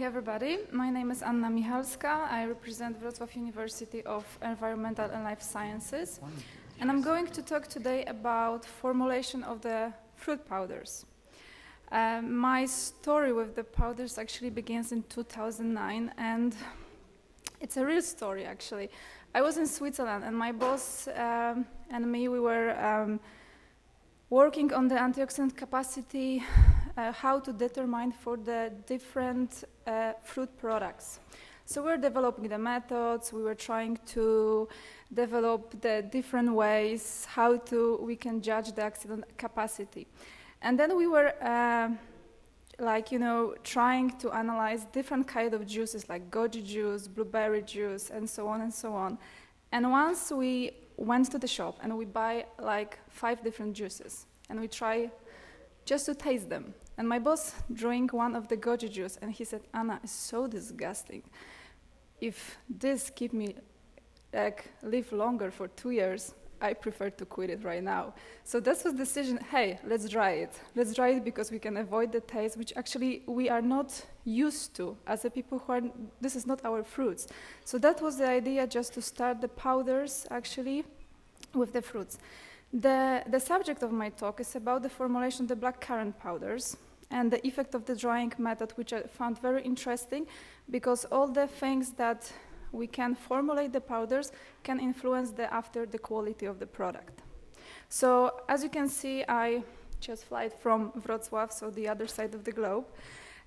morning, everybody. My name is Michalska. I represent Wrocław University of Environmental and Life Sciences. And I'm going to talk today about formulation of the fruit powders. My story with the powders actually begins in 2009, and it's a real story, actually. I was in Switzerland, and my boss and me, we were working on the antioxidant capacity, how to determine for the different fruit products. So we're developing the methods, we were trying to develop the different ways how we can judge the antioxidant capacity. And then we were trying to analyze different kind of juices like goji juice, blueberry juice, and so on and so on. And once we went to the shop and we buy like 5 different juices and we try just to taste them. And my boss drank one of the goji juice and he said, "Anna, it's so disgusting. If this keep me live longer for 2 years, I prefer to quit it right now." So that was the decision, hey, let's try it. Let's try it because we can avoid the taste, which actually we are not used to as a people who are, this is not our fruits. So that was the idea, just to start the powders actually with the fruits. The subject of my talk is about the formulation of the blackcurrant powders and the effect of the drying method, which I found very interesting because all the things that we can formulate the powders can influence the quality of the product. So as you can see, I just flew from Wrocław, so the other side of the globe,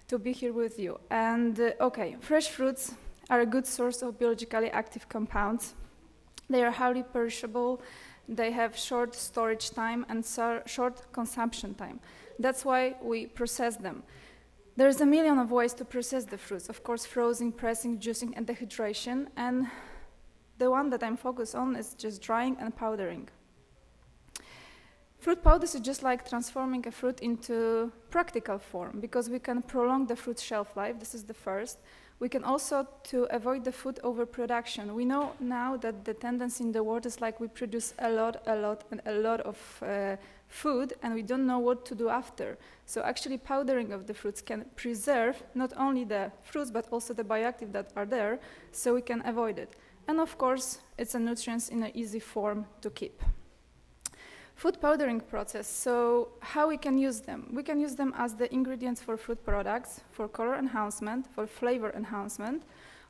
to be here with you. And okay, fresh fruits are a good source of biologically active compounds. They are highly perishable. They have short storage time and short consumption time. That's why we process them. There's a million of ways to process the fruits. Of course, frozen, pressing, juicing, and dehydration. And the one that I'm focused on is just drying and powdering. Fruit powders is just like transforming a fruit into practical form because we can prolong the fruit shelf life. This is the first. We can also, to avoid the food overproduction. We know now that the tendency in the world is like we produce a lot of food and we don't know what to do after. So actually powdering of the fruits can preserve not only the fruits but also the bioactive that are there, so we can avoid it. And of course, it's a nutrients in an easy form to keep. Food powdering process, so how we can use them? We can use them as the ingredients for fruit products, for color enhancement, for flavor enhancement,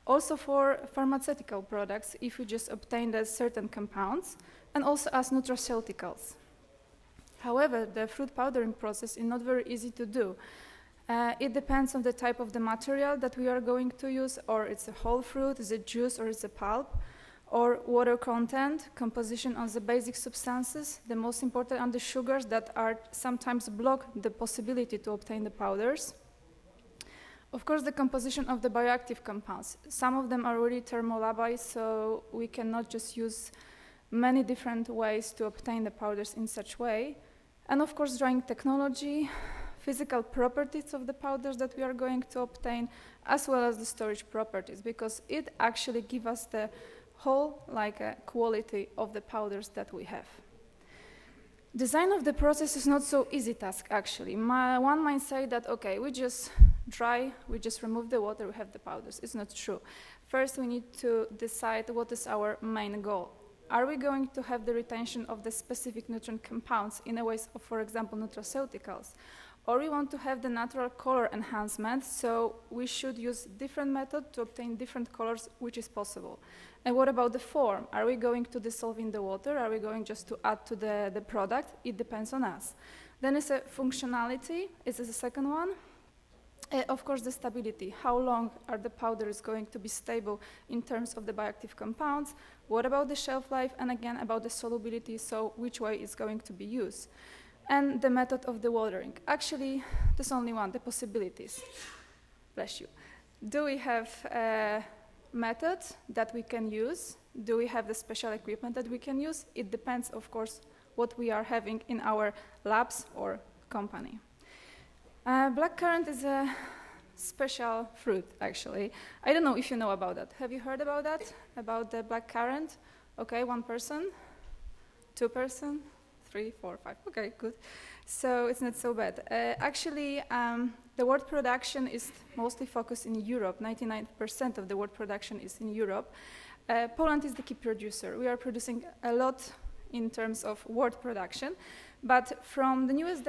also for pharmaceutical products if we just obtain the certain compounds, and also as nutraceuticals. However, the fruit powdering process is not very easy to do. It depends on the type of the material that we are going to use, or it's a whole fruit, is it juice, or it's a pulp, or water content, composition of the basic substances. The most important are the sugars that are sometimes block the possibility to obtain the powders. Of course, the composition of the bioactive compounds. Some of them are really thermolabile, so we cannot just use many different ways to obtain the powders in such way. And of course, drying technology, physical properties of the powders that we are going to obtain, as well as the storage properties, because it actually gives us the whole quality of the powders that we have. Design of the process is not so easy task actually. One might say that okay, we just dry, we just remove the water, we have the powders. It's not true. First we need to decide what is our main goal. Are we going to have the retention of the specific nutrient compounds in a way of, for example, nutraceuticals? Or we want to have the natural color enhancement, so we should use different method to obtain different colors, which is possible. And what about the form? Are we going to dissolve in the water? Are we going just to add to the product? It depends on us. Then it's a functionality, is the second one. Of course, the stability. How long are the powders going to be stable in terms of the bioactive compounds? What about the shelf life? And again, about the solubility, so which way is going to be used? And the method of the watering. Actually, there's only one, the possibilities. Bless you. Do we have a method that we can use? Do we have the special equipment that we can use? It depends, of course, what we are having in our labs or company. Blackcurrant is a special fruit, actually. I don't know if you know about that. Have you heard about that? About the blackcurrant? Okay, 1 person, 2 person, 3, 4, 5. Okay, good. So it's not so bad. Actually, the world production is mostly focused in Europe. 99% of the world production is in Europe. Poland is the key producer. We are producing a lot in terms of world production. But from the newest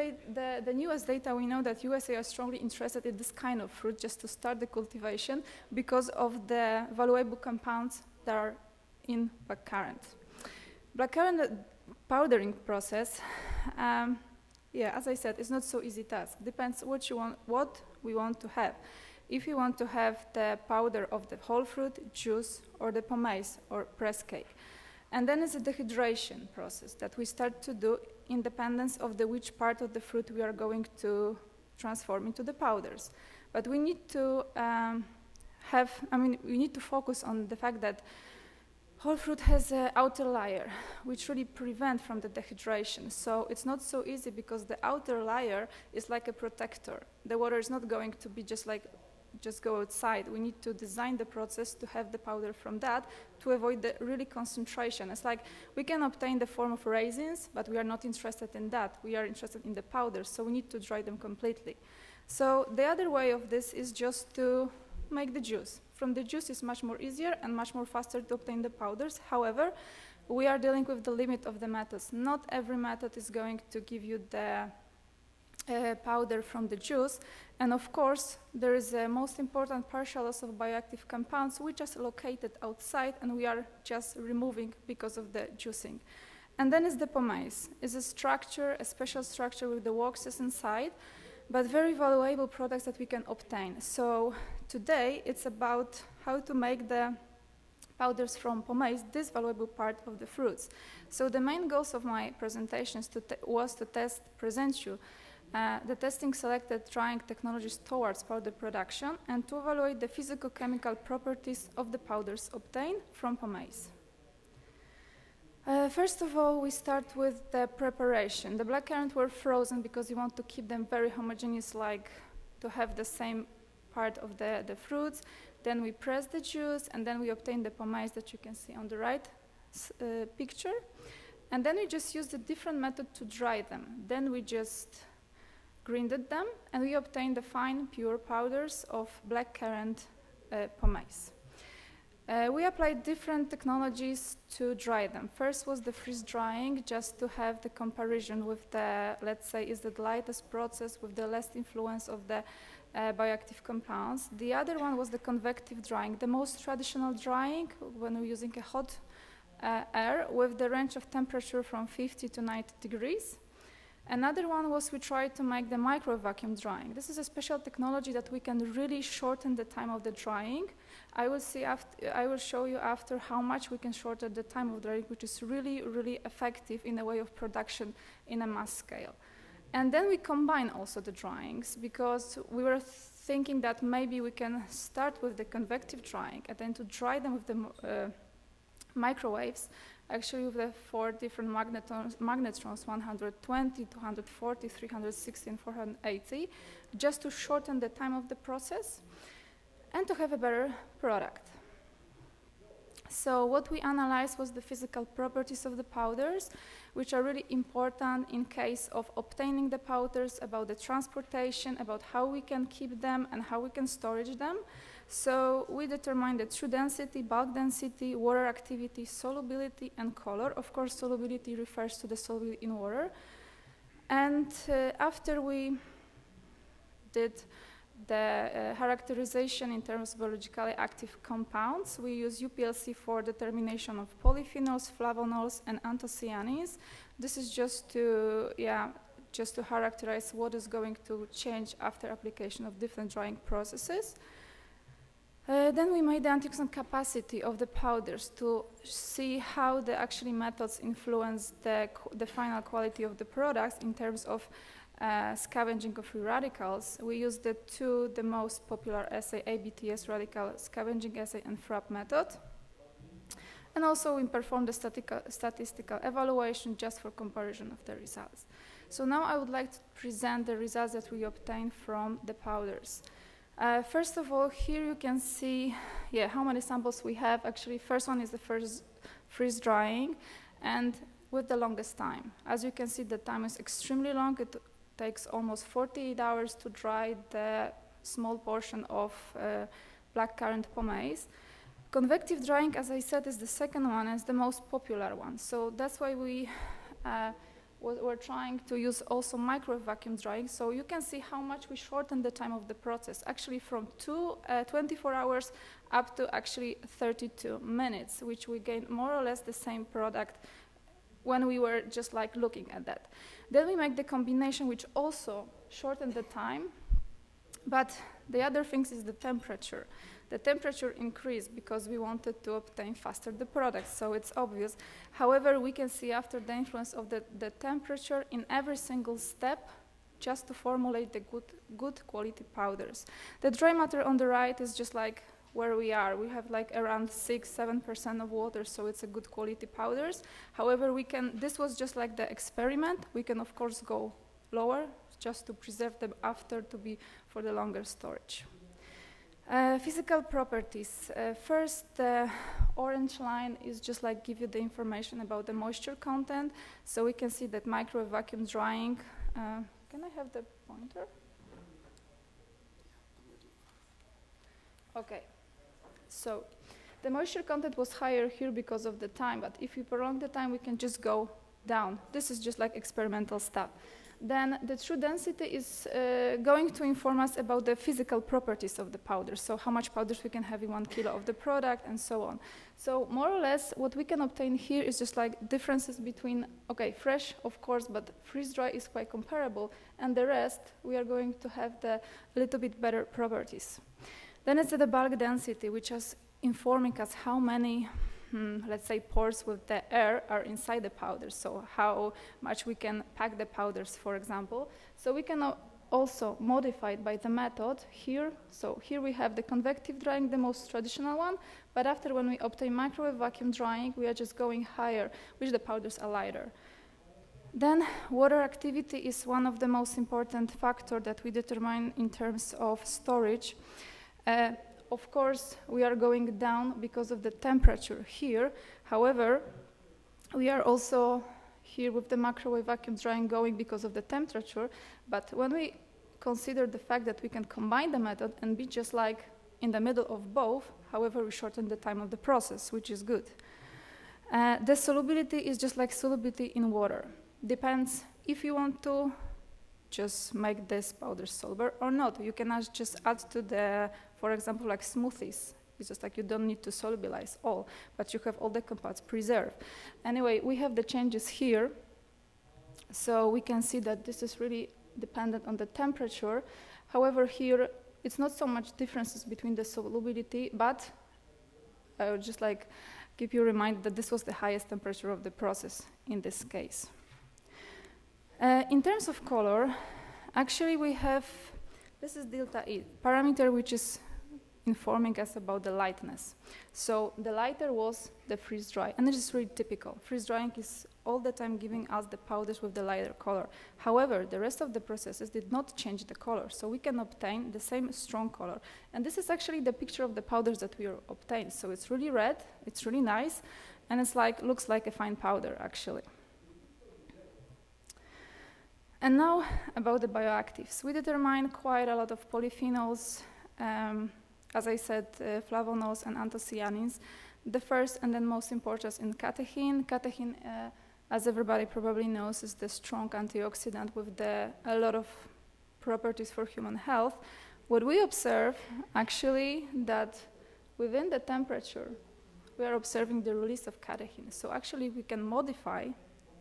data, we know that USA are strongly interested in this kind of fruit just to start the cultivation because of the valuable compounds that are in blackcurrant. Blackcurrant powdering process, as I said, it's not so easy task. Depends what we want to have. If you want to have the powder of the whole fruit, juice, or the pomace or press cake. And then it's a dehydration process that we start to do independence of which part of the fruit we are going to transform into the powders. But we need to we need to focus on the fact that whole fruit has an outer layer, which really prevents from the dehydration. So it's not so easy because the outer layer is like a protector. The water is not going to be just go outside. We need to design the process to have the powder from that to avoid the really concentration. It's like we can obtain the form of raisins, but we are not interested in that. We are interested in the powders, so we need to dry them completely. So the other way of this is just to make the juice. From the juice is much more easier and much more faster to obtain the powders. However, we are dealing with the limit of the methods. Not every method is going to give you the powder from the juice, and of course there is a most important partial loss of bioactive compounds which is located outside and we are just removing because of the juicing. And then is the pomace. It's a structure, a special structure with the waxes inside, but very valuable products that we can obtain. So today it's about how to make the powders from pomace, this valuable part of the fruits. So the main goals of my presentations was to present you the testing selected drying technologies towards powder production and to evaluate the physicochemical properties of the powders obtained from pomace. First of all, we start with the preparation. The blackcurrant were frozen because you want to keep them very homogeneous, like to have the same part of the fruits. Then we press the juice and then we obtain the pomace that you can see on the right picture. And then we just use a different method to dry them. Then we just grinded them, and we obtained the fine, pure powders of blackcurrant pomace. We applied different technologies to dry them. First was the freeze drying, just to have the comparison with the, let's say, is the lightest process with the less influence of the bioactive compounds. The other one was the convective drying, the most traditional drying when we're using a hot air with the range of temperature from 50 to 90 degrees. Another one was we tried to make the micro vacuum drying. This is a special technology that we can really shorten the time of the drying. I will show you after how much we can shorten the time of drying, which is really, really effective in a way of production in a mass scale. And then we combine also the dryings because we were thinking that maybe we can start with the convective drying and then to dry them with the microwaves, actually with the 4 different magnetrons, 120, 240, 360, and 480, just to shorten the time of the process and to have a better product. So what we analyzed was the physical properties of the powders, which are really important in case of obtaining the powders, about the transportation, about how we can keep them and how we can storage them. So we determined the true density, bulk density, water activity, solubility, and color. Of course, solubility refers to the solubility in water. And after we did the characterization in terms of biologically active compounds, we use UPLC for determination of polyphenols, flavonols, and anthocyanins. This is just to characterize what is going to change after application of different drying processes. Then we made the antioxidant capacity of the powders to see how the actually methods influence the final quality of the products in terms of scavenging of free radicals. We used the most popular assay, ABTS radical scavenging assay and FRAP method. And also we performed the statistical evaluation just for comparison of the results. So now I would like to present the results that we obtained from the powders. First of all, here you can see how many samples we have. Actually, first one is the first freeze drying and with the longest time. As you can see, the time is extremely long. It takes almost 48 hours to dry the small portion of blackcurrant pomace. Convective drying, as I said, is the second one, is the most popular one. So that's why we're trying to use also microwave vacuum drying. So you can see how much we shorten the time of the process, actually from 24 hours up to actually 32 minutes, which we gain more or less the same product when we were just like looking at that. Then we make the combination, which also shortened the time, but the other thing is the temperature. The temperature increased because we wanted to obtain faster the product, so it's obvious. However, we can see after the influence of the temperature in every single step just to formulate the good quality powders. The dry matter on the right is just like where we are. We have like around 6-7% of water, so it's a good quality powders. However, this was just like the experiment. We can of course go lower just to preserve them after to be for the longer storage. Physical properties. First, the orange line is just like give you the information about the moisture content. So we can see that microwave vacuum drying. Can I have the pointer? Okay. So the moisture content was higher here because of the time, but if you prolong the time, we can just go down. This is just like experimental stuff. Then the true density is going to inform us about the physical properties of the powder. So how much powders we can have in 1 kilo of the product and so on. So more or less what we can obtain here is just like differences between, okay, fresh of course, but freeze-dry is quite comparable, and the rest we are going to have the little bit better properties. Then it's the bulk density, which is informing us how many let's say pores with the air are inside the powder, so how much we can pack the powders, for example. So we can also modify it by the method here. So here we have the convective drying, the most traditional one, but after when we obtain microwave vacuum drying, we are just going higher, which the powders are lighter. Then water activity is one of the most important factors that we determine in terms of storage. Of course, we are going down because of the temperature here. However, we are also here with the microwave vacuum drying going because of the temperature. But when we consider the fact that we can combine the method and be just like in the middle of both, however, we shorten the time of the process, which is good. The solubility is just like solubility in water. Depends if you want to just make this powder soluble or not. You can just add to the, for example, like smoothies. It's just like you don't need to solubilize all, but you have all the compounds preserved. Anyway, we have the changes here. So we can see that this is really dependent on the temperature. However, here it's not so much differences between the solubility, but I would just like give you a reminder that this was the highest temperature of the process in this case. In terms of color, actually we have, this is delta E, parameter which is informing us about the lightness. So the lighter was the freeze dry, and this is really typical. Freeze drying is all the time giving us the powders with the lighter color. However, the rest of the processes did not change the color, so we can obtain the same strong color. And this is actually the picture of the powders that we obtained. So it's really red, it's really nice, and it's like, looks like a fine powder actually. And now about the bioactives. We determine quite a lot of polyphenols, as I said, flavonols and anthocyanins. The first and then most important is catechin. Catechin, as everybody probably knows, is the strong antioxidant with a lot of properties for human health. What we observe, actually, that within the temperature, we are observing the release of catechin. So actually, we can modify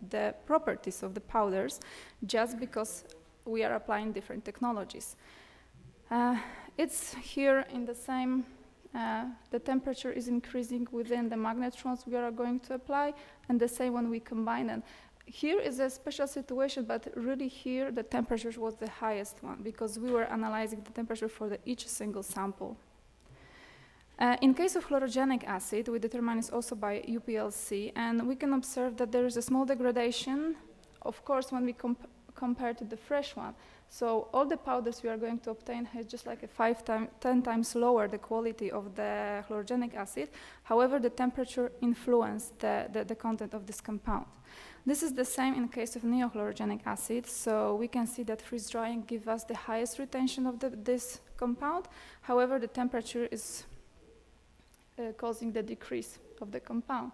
the properties of the powders just because we are applying different technologies. It's here in the same, the temperature is increasing within the magnetrons we are going to apply, and the same when we combine them. Here is a special situation, but really here the temperature was the highest one because we were analyzing the temperature for each single sample. In case of chlorogenic acid, we determine it also by UPLC, and we can observe that there is a small degradation, of course, when we compare to the fresh one. So all the powders we are going to obtain has just like a 10 times lower the quality of the chlorogenic acid. However, the temperature influenced the content of this compound. This is the same in case of neochlorogenic acid. So we can see that freeze drying gives us the highest retention of this compound. However, the temperature is causing the decrease of the compound.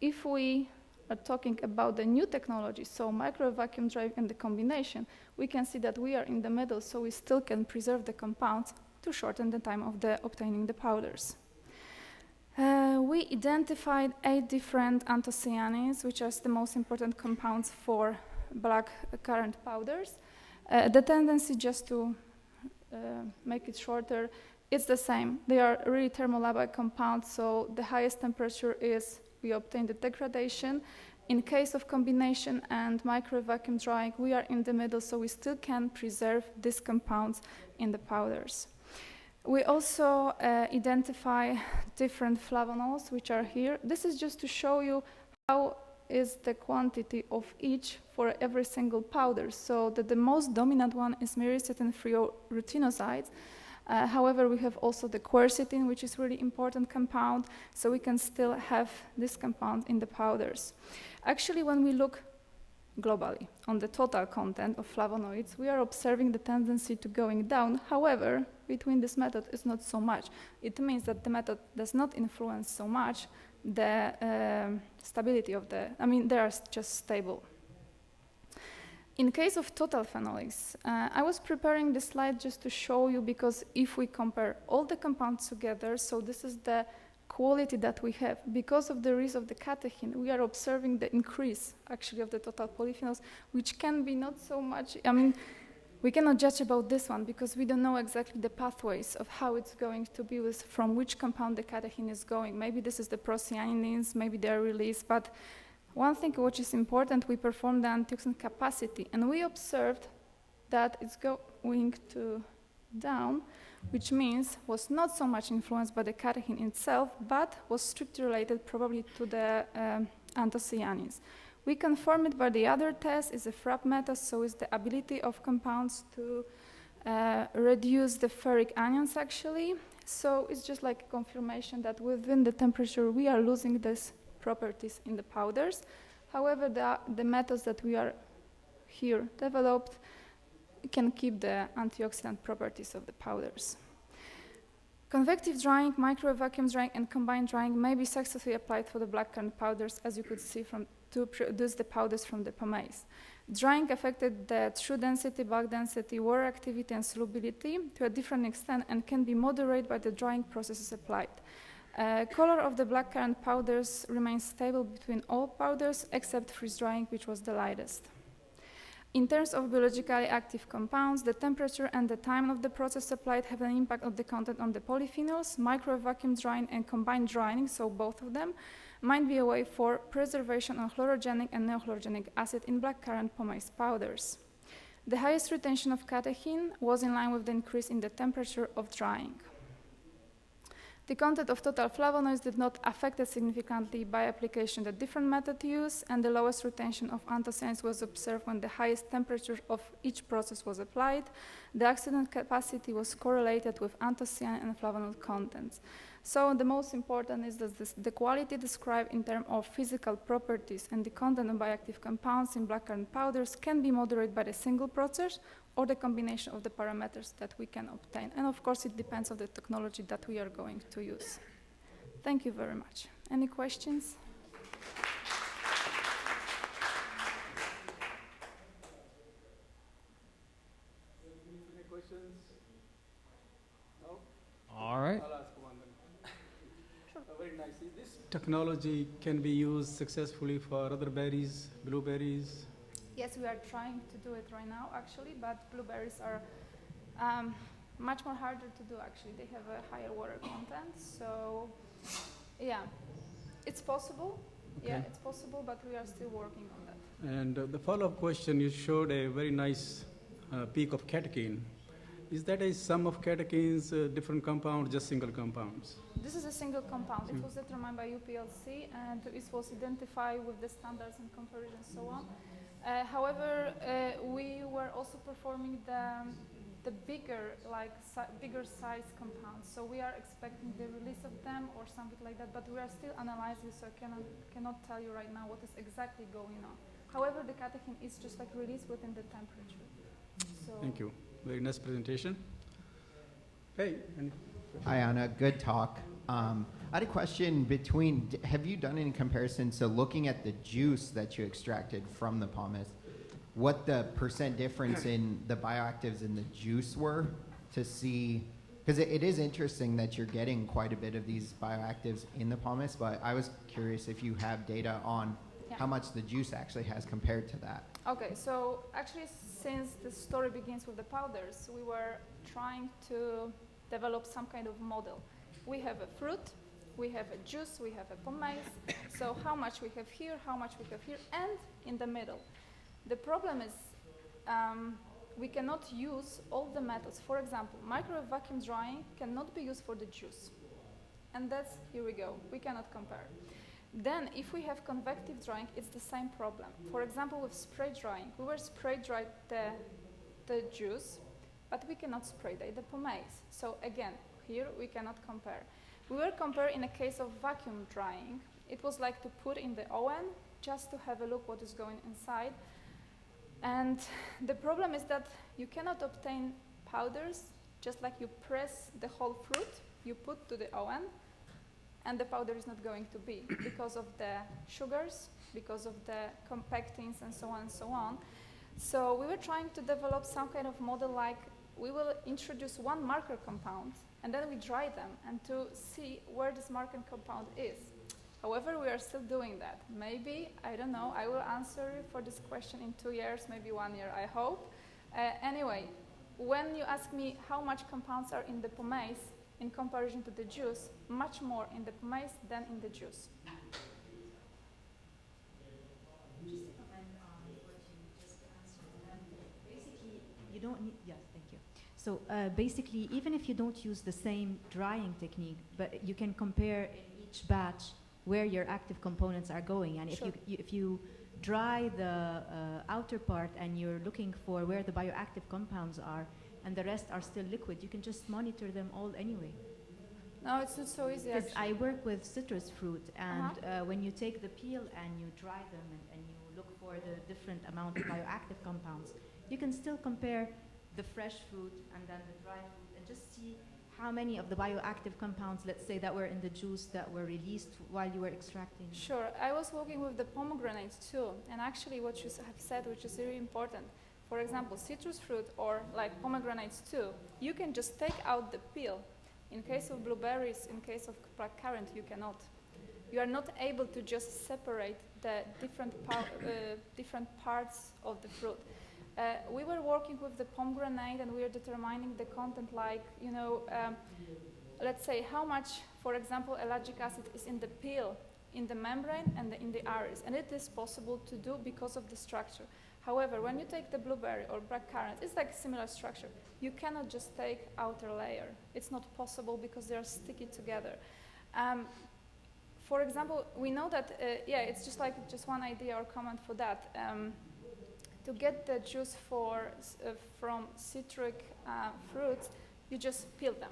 If we are talking about the new technology, so micro vacuum drying and the combination, we can see that we are in the middle, so we still can preserve the compounds to shorten the time of obtaining the powders. We identified 8 different anthocyanins, which are the most important compounds for black currant powders. The tendency, just to make it shorter, it's the same. They are really thermolabile compounds, so the highest temperature is we obtain the degradation. In case of combination and micro vacuum drying, we are in the middle, so we still can preserve these compounds in the powders. We also identify different flavonols, which are here. This is just to show you how is the quantity of each for every single powder. So that the most dominant one is myricetin-free retinoids. However, we have also the quercetin, which is really important compound, so we can still have this compound in the powders. Actually, when we look globally on the total content of flavonoids, we are observing the tendency to going down. However, between this method is not so much. It means that the method does not influence so much the stability of they are just stable. In case of total phenolics, I was preparing this slide just to show you, because if we compare all the compounds together, so this is the quality that we have. Because of the rise of the catechin, we are observing the increase actually of the total polyphenols, which can be not so much, we cannot judge about this one because we don't know exactly the pathways of how it's going to be from which compound the catechin is going. Maybe this is the procyanins, maybe they are released, but one thing which is important, we performed the antioxidant capacity, and we observed that it's going to down, which means was not so much influenced by the catechin itself, but was strictly related probably to the anthocyanins. We confirm it by the other test, is a FRAP method, so it's the ability of compounds to reduce the ferric anions actually. So it's just like a confirmation that within the temperature we are losing this properties in the powders. However, the methods that we are here developed can keep the antioxidant properties of the powders. Convective drying, micro vacuum drying, and combined drying may be successfully applied for the blackcurrant powders, as you could see, to produce the powders from the pomace. Drying affected the true density, bulk density, water activity, and solubility to a different extent and can be moderated by the drying processes applied. Color of the blackcurrant powders remains stable between all powders except freeze drying, which was the lightest. In terms of biologically active compounds, the temperature and the time of the process applied have an impact on the content on the polyphenols. Micro vacuum drying and combined drying, so both of them, might be a way for preservation of chlorogenic and neochlorogenic acid in blackcurrant pomace powders. The highest retention of catechin was in line with the increase in the temperature of drying. The content of total flavonoids did not affect it significantly by application. The different method used and the lowest retention of anthocyanins was observed when the highest temperature of each process was applied. The oxidant capacity was correlated with anthocyanin and flavonoid contents. So the most important is that the quality described in terms of physical properties and the content of bioactive compounds in blackcurrant powders can be moderated by the single process or the combination of the parameters that we can obtain. And of course, it depends on the technology that we are going to use. Thank you very much. Any questions? Any questions? No? All right. I'll ask one then. Sure. Very nice. This technology can be used successfully for other berries, blueberries? Yes, we are trying to do it right now, actually, but blueberries are much more harder to do, actually. They have a higher water content, so yeah, it's possible. Okay. Yeah, it's possible, but we are still working on that. And the follow-up question, you showed a very nice peak of catechin. Is that a sum of catechins, different compounds, just single compounds? This is a single compound. It was determined by UPLC, and it was identified with the standards and comparison and so on. However, we were also performing the bigger size compounds. So we are expecting the release of them or something like that, but we are still analyzing, so I cannot tell you right now what is exactly going on. However, the catechin is just like released within the temperature. So Thank you. Very nice presentation. Hey. Hi, Anna. Good talk. I had a question between, have you done any comparison, so looking at the juice that you extracted from the pomace, what the % difference in the bioactives in the juice were to see, because it is interesting that you're getting quite a bit of these bioactives in the pomace, but I was curious if you have data on how much the juice actually has compared to that. Okay, so actually since the story begins with the powders, we were trying to develop some kind of model. We have a fruit, we have a juice, we have a pomace, so how much we have here, how much we have here, and in the middle. The problem is we cannot use all the methods. For example, microwave vacuum drying cannot be used for the juice. And that's, here we go, we cannot compare. Then if we have convective drying, it's the same problem. For example, with spray drying, we will spray dry the juice, but we cannot spray dry the pomace. So again, here we cannot compare. We will compare in a case of vacuum drying. It was like to put in the oven just to have a look what is going inside. And the problem is that you cannot obtain powders just like you press the whole fruit, you put to the oven, and the powder is not going to be because of the sugars, because of the compactins and so on and so on. So we were trying to develop some kind of model like we will introduce one marker compound and then we dry them and to see where this marker compound is. However, we are still doing that. Maybe, I don't know, I will answer for this question in 2 years, maybe 1 year, I hope. Anyway, when you ask me how much compounds are in the pomace in comparison to the juice, much more in the pomace than in the juice. Just to comment on what you just answered, basically, you don't need, yes, thank you. So basically, even if you don't use the same drying technique, but you can compare in each batch where your active components are going. And Sure. if you dry the outer part and you're looking for where the bioactive compounds are and the rest are still liquid, you can just monitor them all anyway. No, it's not so easy. Because I work with citrus fruit, and when you take the peel and you dry them and you look for the different amount of bioactive compounds, you can still compare the fresh fruit and then the dry fruit and just see how many of the bioactive compounds, let's say, that were in the juice that were released while you were extracting. Sure. I was working with the pomegranates too, and actually what you have said, which is really important, for example, citrus fruit or like pomegranates too, you can just take out the peel. In case of blueberries, in case of blackcurrant, you cannot. You are not able to just separate the different parts of the fruit. We were working with the pomegranate and we are determining the content like, you know, let's say how much, for example, ellagic acid is in the peel, in the membrane and in the iris. And it is possible to do because of the structure. However, when you take the blueberry or blackcurrant, it's like a similar structure. You cannot just take outer layer. It's not possible because they are sticky together. For example, we know that, it's just like just one idea or comment for that. To get the juice from citric fruits, you just peel them,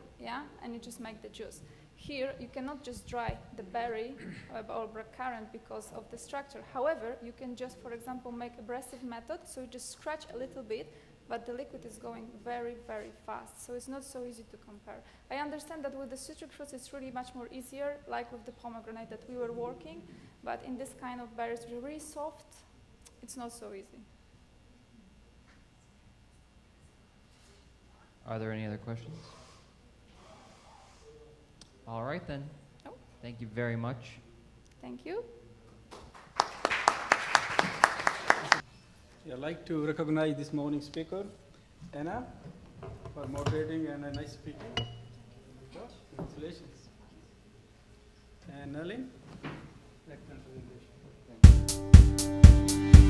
and you just make the juice. Here, you cannot just dry the berry or blackcurrant because of the structure. However, you can just, for example, make abrasive method, so you just scratch a little bit, but the liquid is going very, very fast, so it's not so easy to compare. I understand that with the citric fruits, it's really much more easier, like with the pomegranate that we were working, but in this kind of berries, which are really soft, it's not so easy. Are there any other questions? All right then. Oh. Thank you very much. Thank you. I'd like to recognize this morning speaker, Anna, for moderating and a nice speaking. Congratulations. And Nalin, excellent presentation. Thank you.